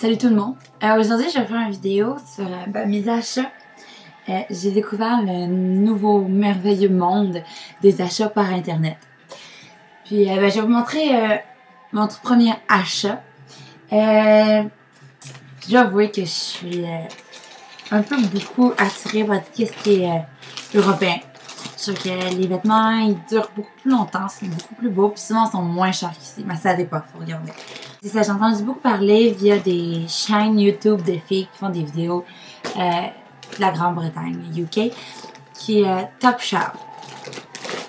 Salut tout le monde! Aujourd'hui, je vais faire une vidéo sur mes achats. J'ai découvert le nouveau merveilleux monde des achats par internet. Puis, je vais vous montrer mon tout premier achat. Je dois avouer que je suis un peu beaucoup attirée par tout ce qui est européen. Je trouve que les vêtements, ils durent beaucoup plus longtemps, sont beaucoup plus beaux, puis souvent, ils sont moins chers qu'ici. Mais ça dépend, faut regarder. C'est ça, j'ai entendu beaucoup parler via des chaînes YouTube de filles qui font des vidéos de la Grande-Bretagne, UK, qui est Topshop.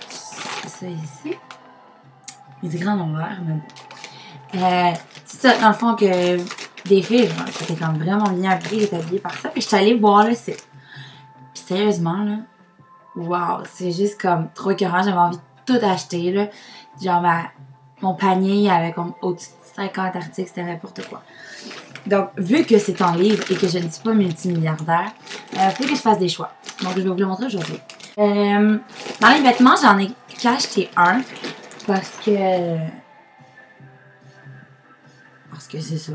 C'est ça ici. Il est grand l'envers, mais bon. C'est ça, dans le fond, que des filles, c'était quand même vraiment bien habillées, étaient habillées par ça. Puis je suis allée voir le site. Puis sérieusement, là, wow, c'est juste comme trop écœurant. J'avais envie de tout acheter, là. Genre, mon panier avait comme au-dessus de 50 articles, c'était n'importe quoi. Donc, vu que c'est en livre et que je ne suis pas multimilliardaire, il faut que je fasse des choix. Donc, je vais vous le montrer aujourd'hui. Dans les vêtements, j'en ai qu'acheté un parce que c'est ça.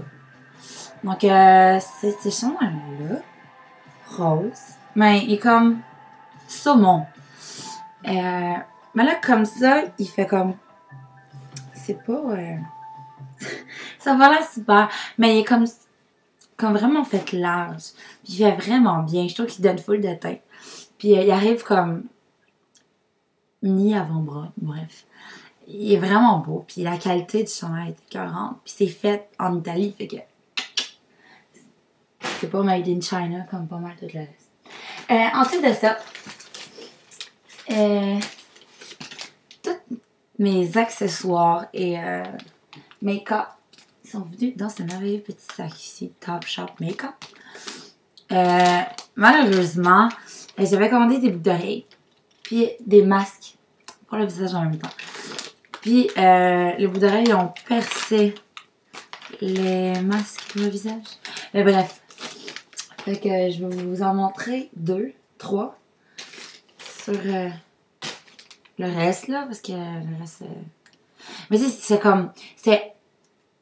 Donc, c'est ce chandail-là, rose, mais il est comme saumon. Mais là, comme ça, il fait comme... C'est pas... ça va là super. Mais il est comme vraiment fait large. Puis il fait vraiment bien. Je trouve qu'il donne full de teint. Puis il arrive comme mi-avant-bras. Bref. Il est vraiment beau. Puis la qualité du chandail est écœurante. Puis c'est fait en Italie. Fait que c'est pas made in China comme pas mal tout le reste. Ensuite de ça, tous mes accessoires et make-up sont venus dans ce merveilleux petit sac ici, Topshop Make-up. Malheureusement, j'avais commandé des boucles d'oreilles, puis des masques pour le visage en même temps. Puis les boucles d'oreilles ont percé les masques pour le visage. Mais bref, fait que je vais vous en montrer 2, 3 sur le reste là, parce que le reste... Mais tu sais, c'est comme... C'est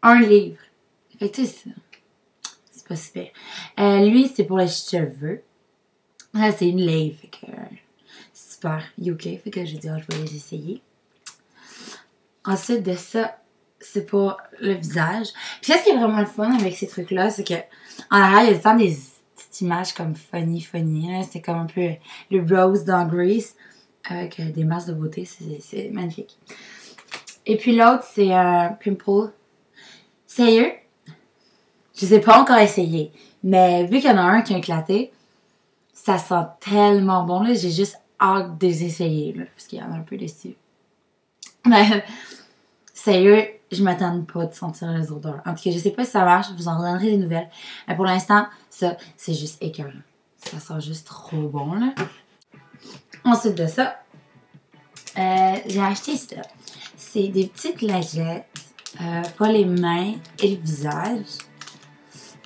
un livre. Fait que tu sais, c'est pas super. Lui, c'est pour les cheveux. Là, c'est une lave. Fait que c'est super UK. Fait que j'ai dit, je vais les essayer. Ensuite de ça, c'est pour le visage. Puis ça, ce qui est vraiment le fun avec ces trucs-là, c'est que en arrière, il y a tout le temps des petites images comme funny. C'est comme un peu le Rose dans Grease avec des masques de beauté. C'est magnifique. Et puis l'autre, c'est Pimple. Sérieux? Je sais pas encore essayer. Mais vu qu'il y en a un qui a éclaté, ça sent tellement bon. Là, j'ai juste hâte de les essayer. Là, parce qu'il y en a un peu dessus. Mais sérieux, je m'attends pas de sentir les odeurs. En tout cas, je sais pas si ça marche. Je vous en redonnerai des nouvelles. Mais pour l'instant, ça, c'est juste écœurant. Ça sent juste trop bon. Là. Ensuite de ça, j'ai acheté ça. C'est des petites lingettes. Pas les mains et le visage.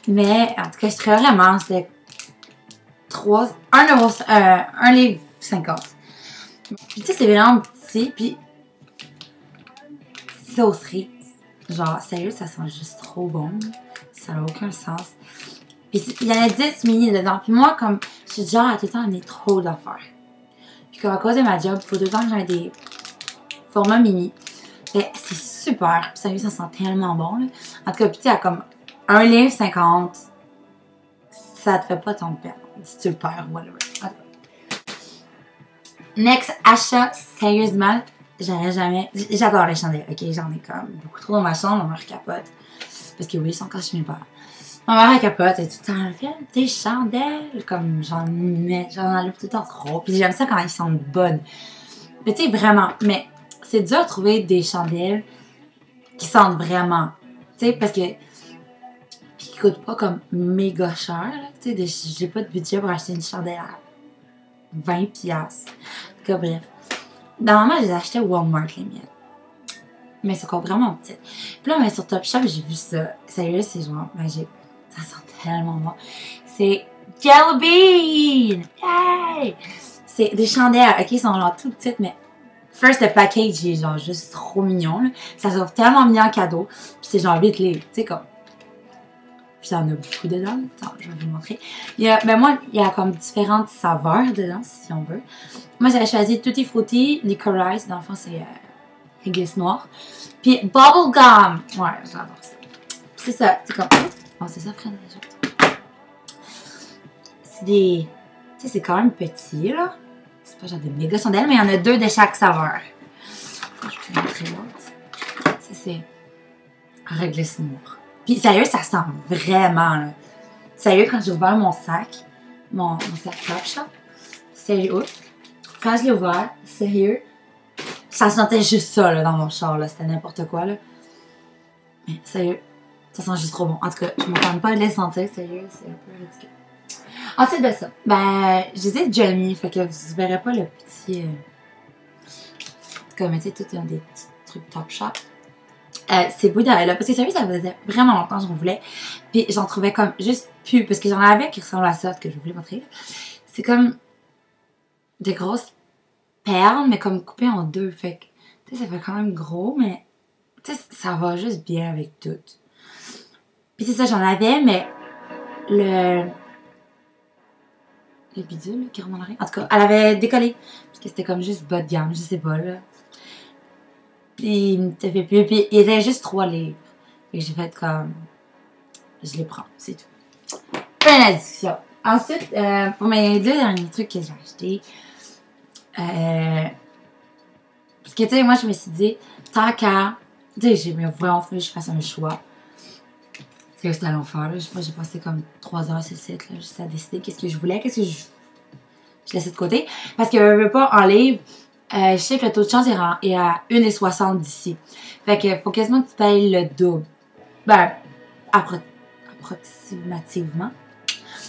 Mais, en tout cas, je trouvais vraiment, c'était 1 livre 50. Puis, tu sais, c'est vraiment petit, puis sauce riz. Genre, sérieux, ça sent juste trop bon. Ça n'a aucun sens. Puis, il y en a 10 mini dedans. Puis moi, comme, je suis genre à tout le temps amener trop d'affaires. Puis, comme à cause de ma job, il faut tout le temps que j'ai des formats mini. Mais c'est super. Puis sérieux, ça sent tellement bon. Là. En tout cas, puis tu sais, comme 1 livre 50, ça te fait pas ton peine. Si tu le perds, whatever. Next achat, sérieusement, j'aurais jamais... J'adore les chandelles, ok? J'en ai comme beaucoup trop dans ma chambre, ma mère capote. Parce que oui, ils sont encore chez mes parents. Ma mère elle capote, et tout le temps, elle fait des chandelles. Comme j'en enlève tout le temps trop. Puis j'aime ça quand ils sentent bonnes. Mais tu sais, vraiment, mais... C'est dur de trouver des chandelles qui sentent vraiment. Tu sais, parce que. Puis qui coûtent pas comme méga cher. Tu sais, j'ai pas de budget pour acheter une chandelle à 20$. En tout cas, bref. Normalement, je les achetais au Walmart, les miennes. Mais c'est encore vraiment petites. Puis là, mais sur Topshop, j'ai vu ça. Sérieux, c'est genre magique. Ça sent tellement bon. C'est Jelly Bean! Yay! C'est des chandelles, ok, ils sont genre tout petites, mais. First, le package est genre juste trop mignon. Là. Ça s'offre tellement mignon en cadeau. Puis c'est genre 8 livres. Tu sais, comme. Puis il y en a beaucoup dedans. Attends, je vais vous montrer. Ben moi, il y a comme différentes saveurs dedans, si on veut. Moi, j'avais choisi Tutti Frutti, Licorice. Dans le fond, c'est réglisse noire. Puis Bubblegum. Ouais, j'adore ça. C'est ça. C'est comme... Oh, c'est ça, frère. C'est des... Tu sais, c'est quand même petit, là. C'est pas genre des méga chandelles, mais il y en a 2 de chaque saveur. Je vais te montrer l'autre. Ça, c'est réglisse noire. Puis sérieux, ça sent vraiment, là. Sérieux, quand j'ai ouvert mon sac sac Topshop, sérieux, quand je l'ai ouvert, sérieux, ça sentait juste ça, là, dans mon char, là. C'était n'importe quoi, là. Mais sérieux, ça sent juste trop bon. En tout cas, je ne m'attends pas de les sentir, sérieux, c'est un peu ridicule. Ensuite de ça, ben, je les ai déjà mis, fait que vous verrez pas le petit... comme, tu sais, tout dans des petits trucs Topshop. Ces bouts là parce que sérieux, ça faisait vraiment longtemps que j'en voulais. Puis j'en trouvais comme juste plus, parce que j'en avais qui ressemblent à ça, que je voulais montrer. C'est comme des grosses perles, mais comme coupées en 2. Fait que, tu sais, ça fait quand même gros, mais tu sais, ça va juste bien avec tout. Puis c'est ça, j'en avais, mais le bidule qui remonte en arrière. En tout cas, elle avait décollé. Parce que c'était comme juste bas de gamme, je sais pas, là. Puis il me fait plus. Puis il était juste 3 livres. Et j'ai fait comme... Je les prends, c'est tout. Fin de la discussion. Ensuite, pour mes 2 derniers trucs que j'ai achetés, parce que tu sais, moi je me suis dit, tant qu'à, tu sais, j'ai mis vraiment fallu que je fasse un choix. C'est que c'était à l'enfer, là. Moi j'ai passé comme 3 heures sur le site, là, juste à décider qu'est-ce que je voulais, qu'est-ce que je laissais de côté. Parce que je veux pas en livre, je sais que le taux de chance est à 1,60 d'ici. Fait que faut quasiment que tu payes le double. Ben, approximativement.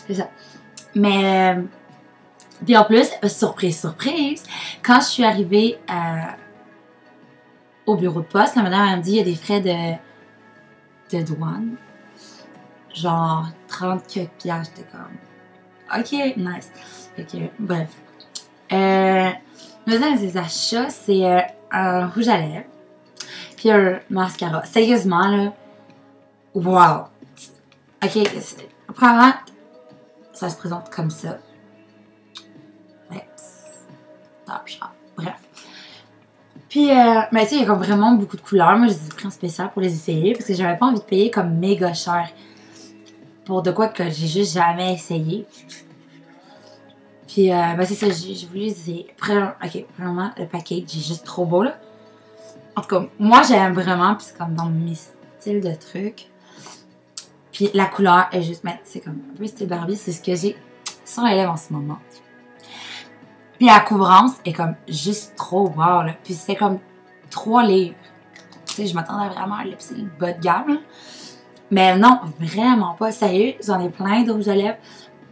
C'est ça. Mais, puis en plus, surprise, surprise, quand je suis arrivée au bureau de poste, la madame m'a dit il y a des frais de douane. Genre 30 quelques piastres. J'étais comme, ok, nice. Fait que, bref. Maintenant, des achats, c'est un rouge à lèvres, puis un mascara. Sérieusement, là, wow. Ok, premièrement, ça se présente comme ça. Topshop. Bref. Puis, mais tu sais, il y a comme vraiment beaucoup de couleurs. Moi, je les ai pris en spécial pour les essayer parce que j'avais pas envie de payer comme méga cher pour de quoi que j'ai juste jamais essayé. Puis, ben c'est ça, j'ai voulu les essayer. Ok, premièrement, le package est juste trop beau, là. En tout cas, moi, j'aime vraiment, puis c'est comme dans mes styles de trucs. Puis, la couleur est juste, mais c'est comme un peu style Barbie, c'est ce que j'ai sur les lèvres en ce moment. Puis la couvrance est comme juste trop wow, là. Puis c'est comme 3 livres. Tu sais, je m'attendais vraiment à un lipstick bas de gamme, là. Mais non, vraiment pas. Sérieux, j'en ai plein de rouges à lèvres.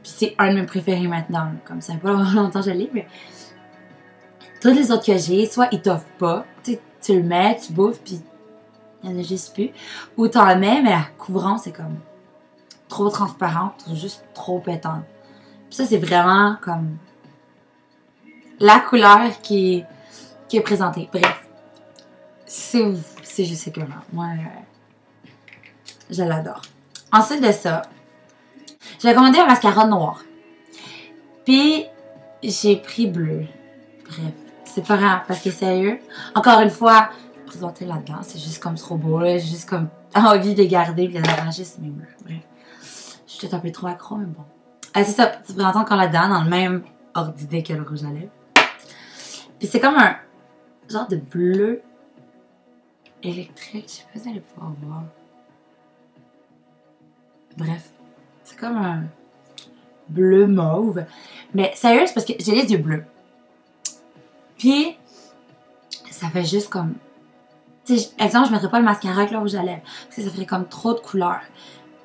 Puis c'est un de mes préférés maintenant, là. Comme ça fait pas longtemps que je l'ai, mais... Tous les autres que j'ai, soit ils t'offrent pas. Tu sais, tu le mets, tu bouffes, puis il y en a juste plus. Ou t'en mets, mais la couvrance est comme trop transparente, juste trop pétante. Puis ça, c'est vraiment comme... la couleur qui est présentée. Bref. C'est juste écœurant. Moi, je l'adore. Ensuite de ça, j'ai commandé un mascara noir. Puis, j'ai pris bleu. Bref. C'est pas grave, parce que sérieux, encore une fois, présenter là-dedans, c'est juste comme trop beau, là. J'ai juste comme envie de les garder et de les arranger sur mes murs. Bref. Je suis peut-être un peu trop accro, mais bon. C'est ça, tu présentes encore là-dedans, dans le même ordre d'idée que le rouge à lèvres. Puis c'est comme un genre de bleu électrique. Je sais pas si vous allez pouvoir voir. Bref. C'est comme un bleu mauve. Mais sérieux, c'est parce que j'ai les yeux bleus. Puis, ça fait juste comme... Tu sais, exemple, je mettrais pas le mascara avec le rouge à lèvres. Parce que ça ferait comme trop de couleurs.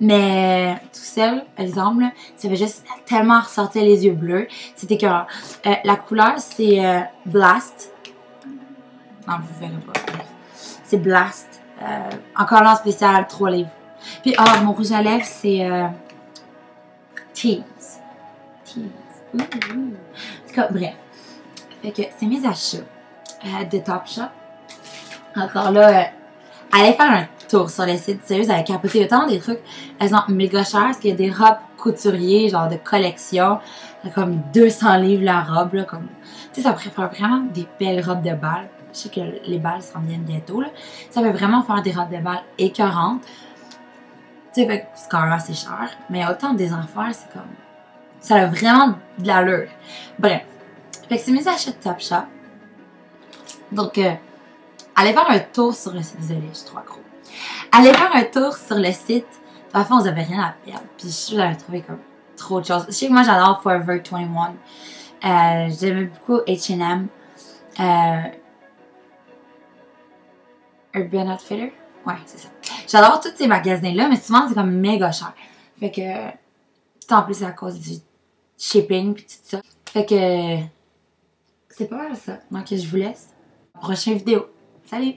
Mais tout seul, exemple, ça fait juste tellement ressortir les yeux bleus. C'était que la couleur, c'est Blast. Non, vous verrez pas. C'est Blast. Encore là en spécial, 3 livres. Puis, mon rouge à lèvres, c'est Tease. Tease. En tout cas, bref. Fait que c'est mes achats de Topshop. Encore là, allez faire un tour sur les sites. Sérieux, ça a capoté autant des trucs. Elles sont méga chères parce qu'il y a des robes couturiers, genre de collection. C'est comme 200 livres la robe, là. Comme... Tu sais, ça préfère vraiment des belles robes de bal. Je sais que les balles s'en viennent bientôt, là. Ça peut vraiment faire des robes de bal écœurantes. Tu sais, c'est quand même assez cher. Mais autant des enfants, c'est comme... Ça a vraiment de l'allure. Bref. Fait que c'est mes achats de Topshop. Donc, allez faire un tour sur le site. Désolée, je suis trop accro. Allez faire un tour sur le site. De toute façon, vous n'avez rien à perdre. Puis je suis j'avais trouvé comme trop de choses. Je sais que moi, j'adore Forever 21. J'aimais beaucoup H&M. Urban Outfitter. Ouais, c'est ça. J'adore tous ces magasins-là, mais souvent, c'est comme méga cher. Fait que, tout en plus, c'est à cause du shipping pis tout ça. Fait que, c'est pas mal ça. Donc, je vous laisse. Prochaine vidéo. Salut!